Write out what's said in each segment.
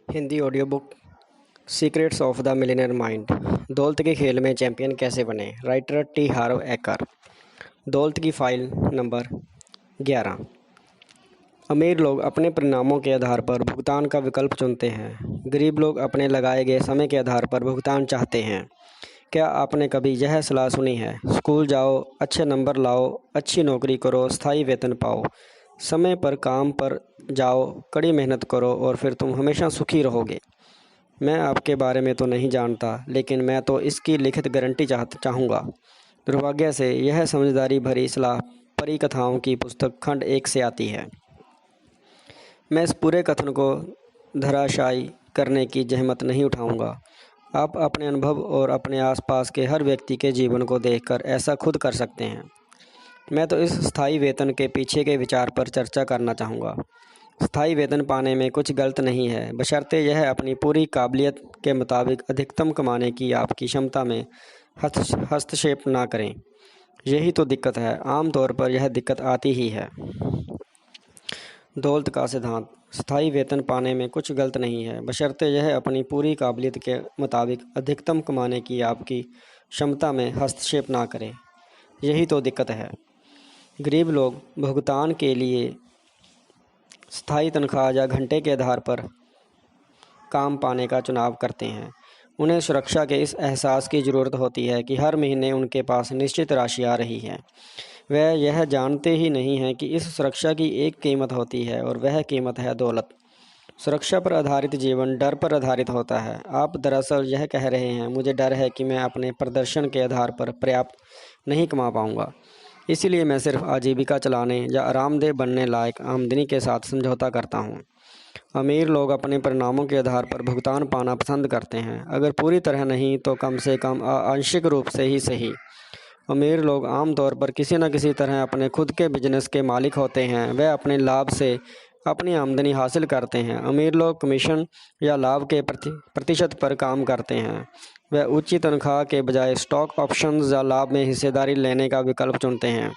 Hindi audio book secrets of the millionaire mind. दौलत के खेल में चैंपियन कैसे बने। राइटर टी हार्व एकर। दौलत की फाइल नंबर 11। अमीर लोग अपने परिणामों के आधार पर भुगतान का विकल्प चुनते हैं। गरीब लोग अपने लगाए गए समय के आधार पर भुगतान चाहते हैं। क्या आपने कभी यह सलाह सुनी है? स्कूल जाओ, अच्छे नंबर लाओ, अच्छी नौकरी करो, स्थायी वेतन पाओ, समय पर काम पर जाओ, कड़ी मेहनत करो और फिर तुम हमेशा सुखी रहोगे। मैं आपके बारे में तो नहीं जानता, लेकिन मैं तो इसकी लिखित गारंटी चाहूँगा। दुर्भाग्य से यह समझदारी भरी सलाह परी कथाओं की पुस्तक खंड 1 से आती है। मैं इस पूरे कथन को धराशायी करने की जहमत नहीं उठाऊंगा। आप अपने अनुभव और अपने आसपास के हर व्यक्ति के जीवन को देखकर ऐसा खुद कर सकते हैं। मैं तो इस स्थायी वेतन के पीछे के विचार पर चर्चा करना चाहूँगा। स्थायी वेतन पाने में कुछ गलत नहीं है, बशर्ते यह अपनी पूरी काबिलियत के मुताबिक अधिकतम कमाने की आपकी क्षमता में हस्तक्षेप ना करें। यही तो दिक्कत है। आम तौर पर यह दिक्कत आती ही है। दौलत का सिद्धांत। स्थायी वेतन पाने में कुछ गलत नहीं है, बशर्ते यह अपनी पूरी काबिलियत के मुताबिक अधिकतम कमाने की आपकी क्षमता में हस्तक्षेप ना करें। यही तो दिक्कत है। गरीब लोग भुगतान के लिए स्थायी तनख्वाह या घंटे के आधार पर काम पाने का चुनाव करते हैं। उन्हें सुरक्षा के इस एहसास की ज़रूरत होती है कि हर महीने उनके पास निश्चित राशि आ रही है। वह यह जानते ही नहीं हैं कि इस सुरक्षा की एक कीमत होती है और वह कीमत है दौलत। सुरक्षा पर आधारित जीवन डर पर आधारित होता है। आप दरअसल यह कह रहे हैं, मुझे डर है कि मैं अपने प्रदर्शन के आधार पर पर्याप्त नहीं कमा पाऊंगा, इसीलिए मैं सिर्फ आजीविका चलाने या आरामदेह बनने लायक आमदनी के साथ समझौता करता हूँ। अमीर लोग अपने परिणामों के आधार पर भुगतान पाना पसंद करते हैं, अगर पूरी तरह नहीं तो कम से कम आंशिक रूप से ही सही। अमीर लोग आमतौर पर किसी न किसी तरह अपने खुद के बिजनेस के मालिक होते हैं। वह अपने लाभ से अपनी आमदनी हासिल करते हैं। अमीर लोग कमीशन या लाभ के प्रतिशत पर काम करते हैं। वह ऊंची तनख्वाह के बजाय स्टॉक ऑप्शंस या लाभ में हिस्सेदारी लेने का विकल्प चुनते हैं।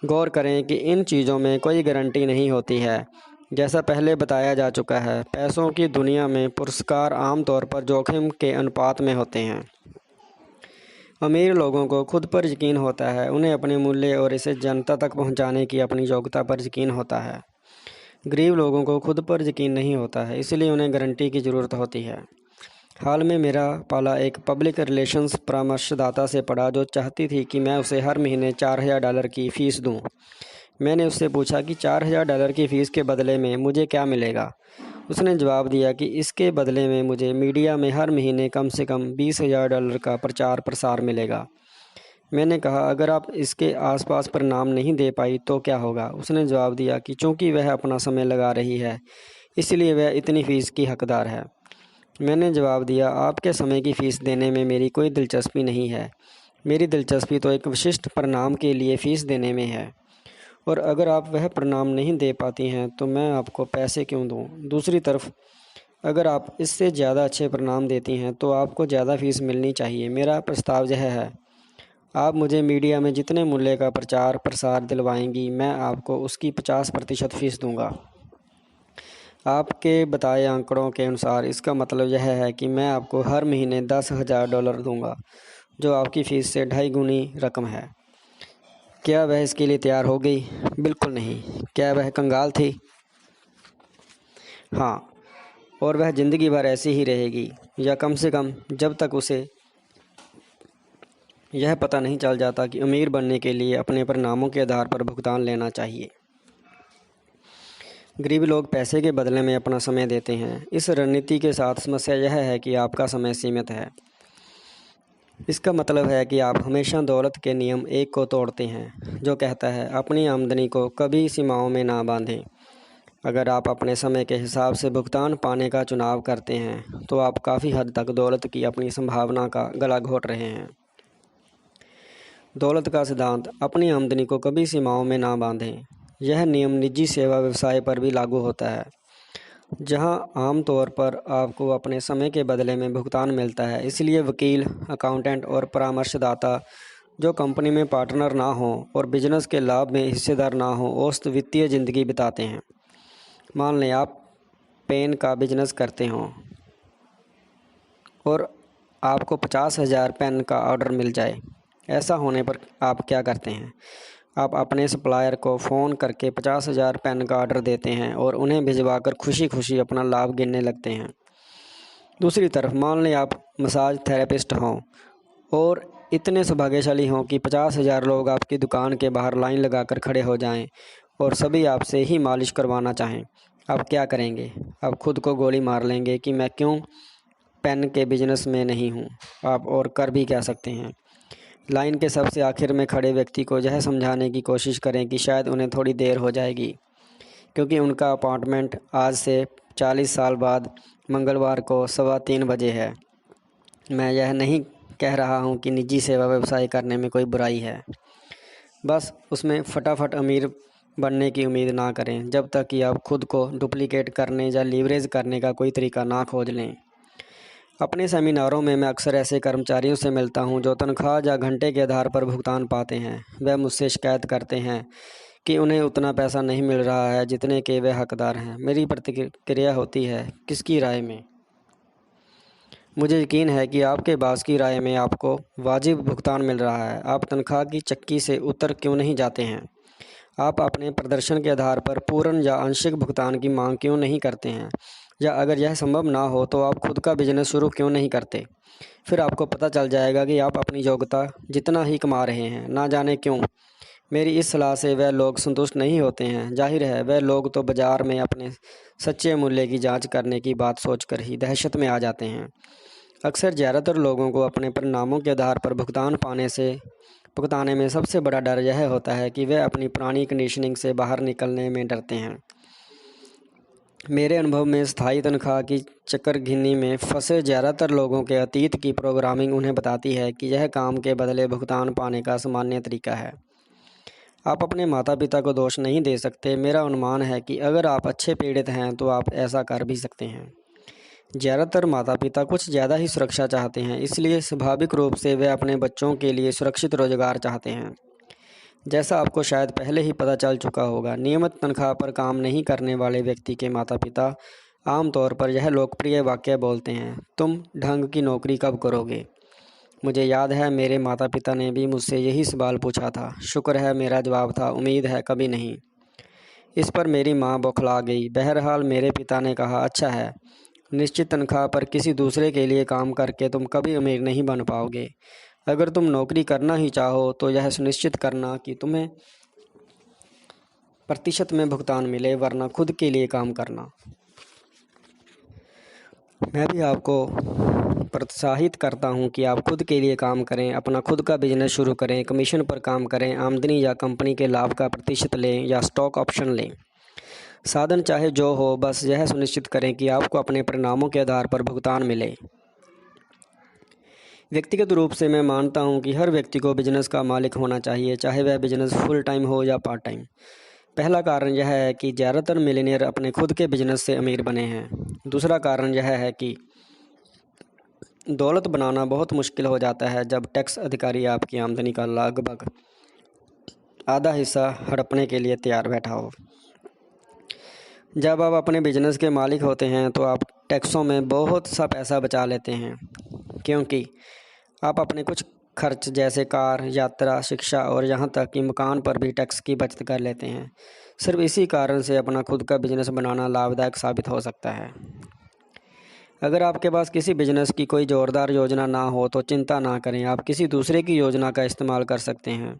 गौर करें कि इन चीज़ों में कोई गारंटी नहीं होती है। जैसा पहले बताया जा चुका है, पैसों की दुनिया में पुरस्कार आमतौर पर जोखिम के अनुपात में होते हैं। अमीर लोगों को खुद पर यकीन होता है, उन्हें अपने मूल्य और इसे जनता तक पहुंचाने की अपनी योग्यता पर यकीन होता है। गरीब लोगों को खुद पर यकीन नहीं होता है, इसलिए उन्हें गारंटी की ज़रूरत होती है। हाल में मेरा पाला एक पब्लिक रिलेशंस परामर्शदाता से पड़ा जो चाहती थी कि मैं उसे हर महीने $4000 की फ़ीस दूं। मैंने उससे पूछा कि $4000 की फ़ीस के बदले में मुझे क्या मिलेगा। उसने जवाब दिया कि इसके बदले में मुझे मीडिया में हर महीने कम से कम $20000 का प्रचार प्रसार मिलेगा। मैंने कहा, अगर आप इसके आसपास परिणाम नहीं दे पाई तो क्या होगा? उसने जवाब दिया कि चूंकि वह अपना समय लगा रही है, इसलिए वह इतनी फ़ीस की हकदार है। मैंने जवाब दिया, आपके समय की फ़ीस देने में मेरी कोई दिलचस्पी नहीं है। मेरी दिलचस्पी तो एक विशिष्ट परिणाम के लिए फ़ीस देने में है, और अगर आप वह परिणाम नहीं दे पाती हैं तो मैं आपको पैसे क्यों दूं? दूसरी तरफ अगर आप इससे ज़्यादा अच्छे परिणाम देती हैं तो आपको ज़्यादा फ़ीस मिलनी चाहिए। मेरा प्रस्ताव यह है, आप मुझे मीडिया में जितने मूल्य का प्रचार प्रसार दिलवाएंगी, मैं आपको उसकी 50% फ़ीस दूंगा। आपके बताए आंकड़ों के अनुसार इसका मतलब यह है कि मैं आपको हर महीने $10,000 दूंगा, जो आपकी फ़ीस से 2.5 गुनी रकम है। क्या वह इसके लिए तैयार हो गई? बिल्कुल नहीं। क्या वह कंगाल थी? हाँ, और वह ज़िंदगी भर ऐसी ही रहेगी, या कम से कम जब तक उसे यह पता नहीं चल जाता कि अमीर बनने के लिए अपने परिणामों के आधार पर भुगतान लेना चाहिए। गरीब लोग पैसे के बदले में अपना समय देते हैं। इस रणनीति के साथ समस्या यह है कि आपका समय सीमित है। इसका मतलब है कि आप हमेशा दौलत के नियम 1 को तोड़ते हैं, जो कहता है अपनी आमदनी को कभी सीमाओं में ना बांधें। अगर आप अपने समय के हिसाब से भुगतान पाने का चुनाव करते हैं तो आप काफ़ी हद तक दौलत की अपनी संभावना का गला घोट रहे हैं। दौलत का सिद्धांत, अपनी आमदनी को कभी सीमाओं में ना बांधें। यह नियम निजी सेवा व्यवसाय पर भी लागू होता है, जहां आमतौर पर आपको अपने समय के बदले में भुगतान मिलता है। इसलिए वकील, अकाउंटेंट और परामर्शदाता जो कंपनी में पार्टनर ना हों और बिजनेस के लाभ में हिस्सेदार ना हों, औसत वित्तीय ज़िंदगी बिताते हैं। मान लें आप पेन का बिजनेस करते हों और आपको 50,000 पेन का ऑर्डर मिल जाए, ऐसा होने पर आप क्या करते हैं? आप अपने सप्लायर को फ़ोन करके 50,000 पेन का ऑर्डर देते हैं और उन्हें भिजवाकर खुशी खुशी अपना लाभ गिनने लगते हैं। दूसरी तरफ मान लें आप मसाज थेरेपिस्ट हों और इतने सौभाग्यशाली हों कि 50,000 लोग आपकी दुकान के बाहर लाइन लगाकर खड़े हो जाएं और सभी आपसे ही मालिश करवाना चाहें। आप क्या करेंगे? आप खुद को गोली मार लेंगे कि मैं क्यों पेन के बिजनेस में नहीं हूँ। आप और कर भी क्या सकते हैं? लाइन के सबसे आखिर में खड़े व्यक्ति को यह समझाने की कोशिश करें कि शायद उन्हें थोड़ी देर हो जाएगी, क्योंकि उनका अपॉइंटमेंट आज से 40 साल बाद मंगलवार को 3:15 बजे है। मैं यह नहीं कह रहा हूँ कि निजी सेवा व्यवसाय करने में कोई बुराई है, बस उसमें फटाफट अमीर बनने की उम्मीद ना करें जब तक कि आप खुद को डुप्लिकेट करने या लीवरेज करने का कोई तरीका ना खोज लें। अपने सेमिनारों में मैं अक्सर ऐसे कर्मचारियों से मिलता हूं जो तनख्वाह या घंटे के आधार पर भुगतान पाते हैं। वह मुझसे शिकायत करते हैं कि उन्हें उतना पैसा नहीं मिल रहा है जितने के वे हकदार हैं। मेरी प्रतिक्रिया होती है, किसकी राय में? मुझे यकीन है कि आपके बॉस की राय में आपको वाजिब भुगतान मिल रहा है। आप तनख्वाह की चक्की से उतर क्यों नहीं जाते हैं? आप अपने प्रदर्शन के आधार पर पूर्ण या आंशिक भुगतान की मांग क्यों नहीं करते हैं? या अगर यह संभव ना हो तो आप खुद का बिजनेस शुरू क्यों नहीं करते? फिर आपको पता चल जाएगा कि आप अपनी योग्यता जितना ही कमा रहे हैं, ना जाने क्यों। मेरी इस सलाह से वह लोग संतुष्ट नहीं होते हैं। जाहिर है वह लोग तो बाज़ार में अपने सच्चे मूल्य की जांच करने की बात सोचकर ही दहशत में आ जाते हैं। अक्सर ज़्यादातर लोगों को अपने परिणामों के आधार पर भुगताने में सबसे बड़ा डर यह होता है कि वे अपनी पुरानी कंडीशनिंग से बाहर निकलने में डरते हैं। मेरे अनुभव में स्थायी तनख्वाह की चक्करघिन्नी में फंसे ज़्यादातर लोगों के अतीत की प्रोग्रामिंग उन्हें बताती है कि यह काम के बदले भुगतान पाने का सामान्य तरीका है। आप अपने माता पिता को दोष नहीं दे सकते। मेरा अनुमान है कि अगर आप अच्छे पीड़ित हैं तो आप ऐसा कर भी सकते हैं। ज़्यादातर माता पिता कुछ ज़्यादा ही सुरक्षा चाहते हैं, इसलिए स्वाभाविक रूप से वे अपने बच्चों के लिए सुरक्षित रोजगार चाहते हैं। जैसा आपको शायद पहले ही पता चल चुका होगा, नियमित तनख्वाह पर काम नहीं करने वाले व्यक्ति के माता पिता आमतौर पर यह लोकप्रिय वाक्य बोलते हैं, तुम ढंग की नौकरी कब करोगे? मुझे याद है मेरे माता पिता ने भी मुझसे यही सवाल पूछा था। शुक्र है मेरा जवाब था, उम्मीद है कभी नहीं। इस पर मेरी माँ बौखला गई। बहरहाल मेरे पिता ने कहा, अच्छा है, निश्चित तनख्वाह पर किसी दूसरे के लिए काम करके तुम कभी अमीर नहीं बन पाओगे। अगर तुम नौकरी करना ही चाहो तो यह सुनिश्चित करना कि तुम्हें प्रतिशत में भुगतान मिले, वरना खुद के लिए काम करना। मैं भी आपको प्रोत्साहित करता हूं कि आप खुद के लिए काम करें, अपना खुद का बिजनेस शुरू करें, कमीशन पर काम करें, आमदनी या कंपनी के लाभ का प्रतिशत लें या स्टॉक ऑप्शन लें। साधन चाहे जो हो, बस यह सुनिश्चित करें कि आपको अपने परिणामों के आधार पर भुगतान मिले। व्यक्तिगत रूप से मैं मानता हूं कि हर व्यक्ति को बिजनेस का मालिक होना चाहिए, चाहे वह बिजनेस फुल टाइम हो या पार्ट टाइम। पहला कारण यह है कि ज़्यादातर मिलियनेयर अपने खुद के बिजनेस से अमीर बने हैं। दूसरा कारण यह है कि दौलत बनाना बहुत मुश्किल हो जाता है जब टैक्स अधिकारी आपकी आमदनी का लगभग आधा हिस्सा हड़पने के लिए तैयार बैठा हो। जब आप अपने बिजनेस के मालिक होते हैं तो आप टैक्सों में बहुत सा पैसा बचा लेते हैं, क्योंकि आप अपने कुछ खर्च जैसे कार, यात्रा, शिक्षा और यहाँ तक कि मकान पर भी टैक्स की बचत कर लेते हैं। सिर्फ इसी कारण से अपना खुद का बिजनेस बनाना लाभदायक साबित हो सकता है। अगर आपके पास किसी बिजनेस की कोई ज़ोरदार योजना ना हो तो चिंता ना करें, आप किसी दूसरे की योजना का इस्तेमाल कर सकते हैं।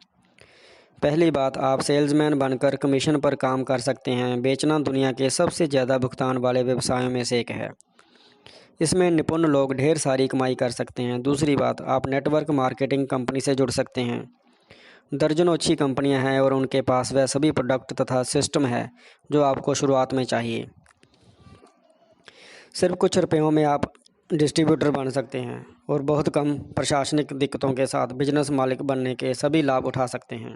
पहली बात, आप सेल्समैन बनकर कमीशन पर काम कर सकते हैं। बेचना दुनिया के सबसे ज़्यादा भुगतान वाले व्यवसायों में से एक है। इसमें निपुण लोग ढेर सारी कमाई कर सकते हैं। दूसरी बात, आप नेटवर्क मार्केटिंग कंपनी से जुड़ सकते हैं। दर्जनों अच्छी कंपनियां हैं और उनके पास वह सभी प्रोडक्ट तथा सिस्टम है जो आपको शुरुआत में चाहिए। सिर्फ कुछ रुपयों में आप डिस्ट्रीब्यूटर बन सकते हैं और बहुत कम प्रशासनिक दिक्कतों के साथ बिजनेस मालिक बनने के सभी लाभ उठा सकते हैं।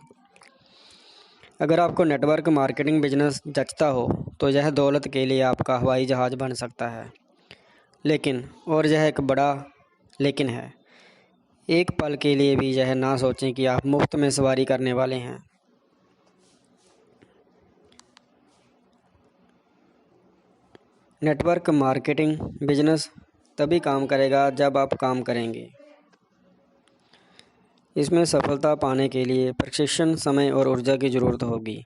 अगर आपको नेटवर्क मार्केटिंग बिजनेस जचता हो तो यह दौलत के लिए आपका हवाई जहाज़ बन सकता है। लेकिन, और यह एक बड़ा लेकिन है, एक पल के लिए भी यह ना सोचें कि आप मुफ्त में सवारी करने वाले हैं। नेटवर्क मार्केटिंग बिजनेस तभी काम करेगा जब आप काम करेंगे। इसमें सफलता पाने के लिए प्रशिक्षण, समय और ऊर्जा की ज़रूरत होगी।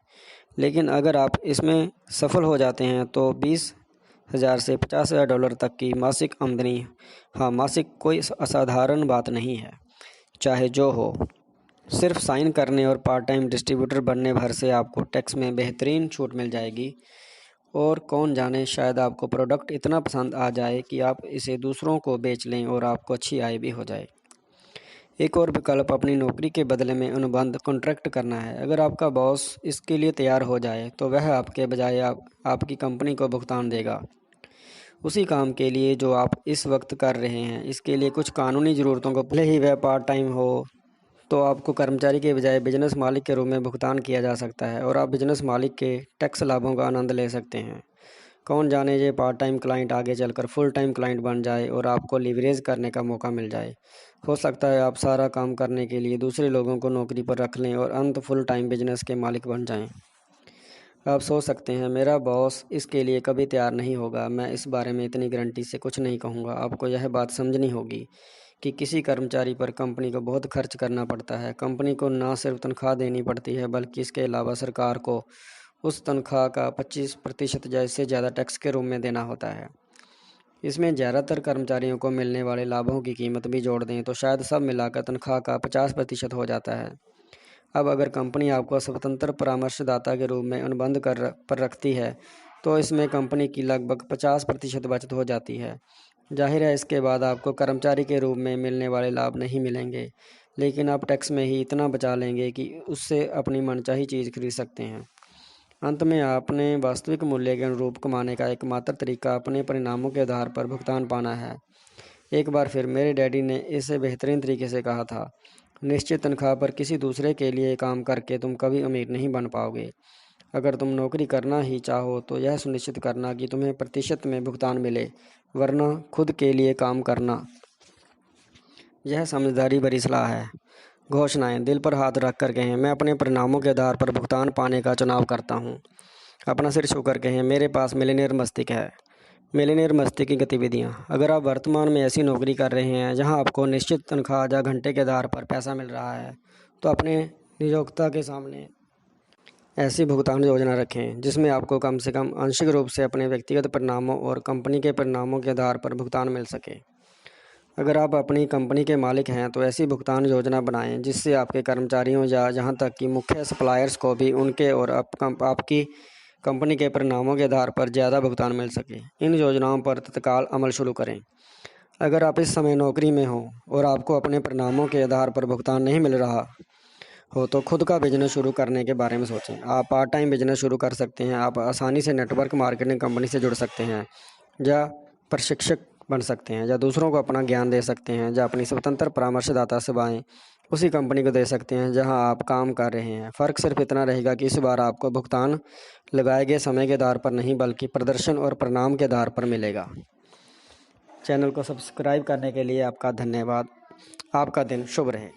लेकिन अगर आप इसमें सफल हो जाते हैं तो 20,000 से $50,000 तक की मासिक आमदनी, हाँ, मासिक कोई असाधारण बात नहीं है। चाहे जो हो, सिर्फ साइन करने और पार्ट टाइम डिस्ट्रीब्यूटर बनने भर से आपको टैक्स में बेहतरीन छूट मिल जाएगी। और कौन जाने, शायद आपको प्रोडक्ट इतना पसंद आ जाए कि आप इसे दूसरों को बेच लें और आपको अच्छी आय भी हो जाए। एक और विकल्प अपनी नौकरी के बदले में अनुबंध कॉन्ट्रैक्ट करना है। अगर आपका बॉस इसके लिए तैयार हो जाए तो वह आपके बजाय आपकी कंपनी को भुगतान देगा उसी काम के लिए जो आप इस वक्त कर रहे हैं। इसके लिए कुछ कानूनी ज़रूरतों को, भले ही वह पार्ट टाइम हो, तो आपको कर्मचारी के बजाय बिजनेस मालिक के रूप में भुगतान किया जा सकता है और आप बिजनेस मालिक के टैक्स लाभों का आनंद ले सकते हैं। कौन जाने, ये पार्ट टाइम क्लाइंट आगे चलकर फुल टाइम क्लाइंट बन जाए और आपको लिवरेज करने का मौका मिल जाए। हो सकता है आप सारा काम करने के लिए दूसरे लोगों को नौकरी पर रख लें और अंत फुल टाइम बिजनेस के मालिक बन जाएं। आप सोच सकते हैं, मेरा बॉस इसके लिए कभी तैयार नहीं होगा। मैं इस बारे में इतनी गारंटी से कुछ नहीं कहूँगा। आपको यह बात समझनी होगी कि किसी कर्मचारी पर कंपनी को बहुत खर्च करना पड़ता है। कंपनी को न सिर्फ तनख्वाह देनी पड़ती है, बल्कि इसके अलावा सरकार को उस तनख्वाह का 25% जैसे ज़्यादा टैक्स के रूप में देना होता है। इसमें ज़्यादातर कर्मचारियों को मिलने वाले लाभों की कीमत भी जोड़ दें तो शायद सब मिलाकर तनख्वाह का 50% हो जाता है। अब अगर कंपनी आपको स्वतंत्र परामर्शदाता के रूप में अनुबंध पर रखती है तो इसमें कंपनी की लगभग 50% बचत हो जाती है। जाहिर है, इसके बाद आपको कर्मचारी के रूप में मिलने वाले लाभ नहीं मिलेंगे, लेकिन आप टैक्स में ही इतना बचा लेंगे कि उससे अपनी मनचाही चीज़ खरीद सकते हैं। अंत में अपने वास्तविक मूल्य के अनुरूप कमाने का एकमात्र तरीका अपने परिणामों के आधार पर भुगतान पाना है। एक बार फिर मेरे डैडी ने इसे बेहतरीन तरीके से कहा था, निश्चित तनख्वाह पर किसी दूसरे के लिए काम करके तुम कभी अमीर नहीं बन पाओगे। अगर तुम नौकरी करना ही चाहो तो यह सुनिश्चित करना कि तुम्हें प्रतिशत में भुगतान मिले, वरना खुद के लिए काम करना। यह समझदारी भरी सलाह है। घोषणाएं दिल पर हाथ रख कर कहें, मैं अपने परिणामों के आधार पर भुगतान पाने का चुनाव करता हूँ। अपना सिर छूकर कहें, मेरे पास मिलियनेयर मस्तिष्क है। मिलियनेयर मस्तिष्क की गतिविधियाँ। अगर आप वर्तमान में ऐसी नौकरी कर रहे हैं जहां आपको निश्चित तनख्वाह या घंटे के आधार पर पैसा मिल रहा है, तो अपने नियोक्ता के सामने ऐसी भुगतान योजना रखें जिसमें आपको कम से कम आंशिक रूप से अपने व्यक्तिगत परिणामों और कंपनी के परिणामों के आधार पर भुगतान मिल सके। अगर आप अपनी कंपनी के मालिक हैं तो ऐसी भुगतान योजना बनाएं जिससे आपके कर्मचारियों या यहाँ तक कि मुख्य सप्लायर्स को भी उनके और आपकी कंपनी के परिणामों के आधार पर ज़्यादा भुगतान मिल सके। इन योजनाओं पर तत्काल अमल शुरू करें। अगर आप इस समय नौकरी में हो और आपको अपने परिणामों के आधार पर भुगतान नहीं मिल रहा हो तो खुद का बिजनेस शुरू करने के बारे में सोचें। आप पार्ट टाइम बिजनेस शुरू कर सकते हैं। आप आसानी से नेटवर्क मार्केटिंग कंपनी से जुड़ सकते हैं, या प्रशिक्षक बन सकते हैं, या दूसरों को अपना ज्ञान दे सकते हैं, या अपनी स्वतंत्र परामर्शदाता सेवाएं उसी कंपनी को दे सकते हैं जहां आप काम कर रहे हैं। फ़र्क सिर्फ इतना रहेगा कि इस बार आपको भुगतान लगाए गए समय के आधार पर नहीं, बल्कि प्रदर्शन और परिणाम के आधार पर मिलेगा। चैनल को सब्सक्राइब करने के लिए आपका धन्यवाद। आपका दिन शुभ रहे।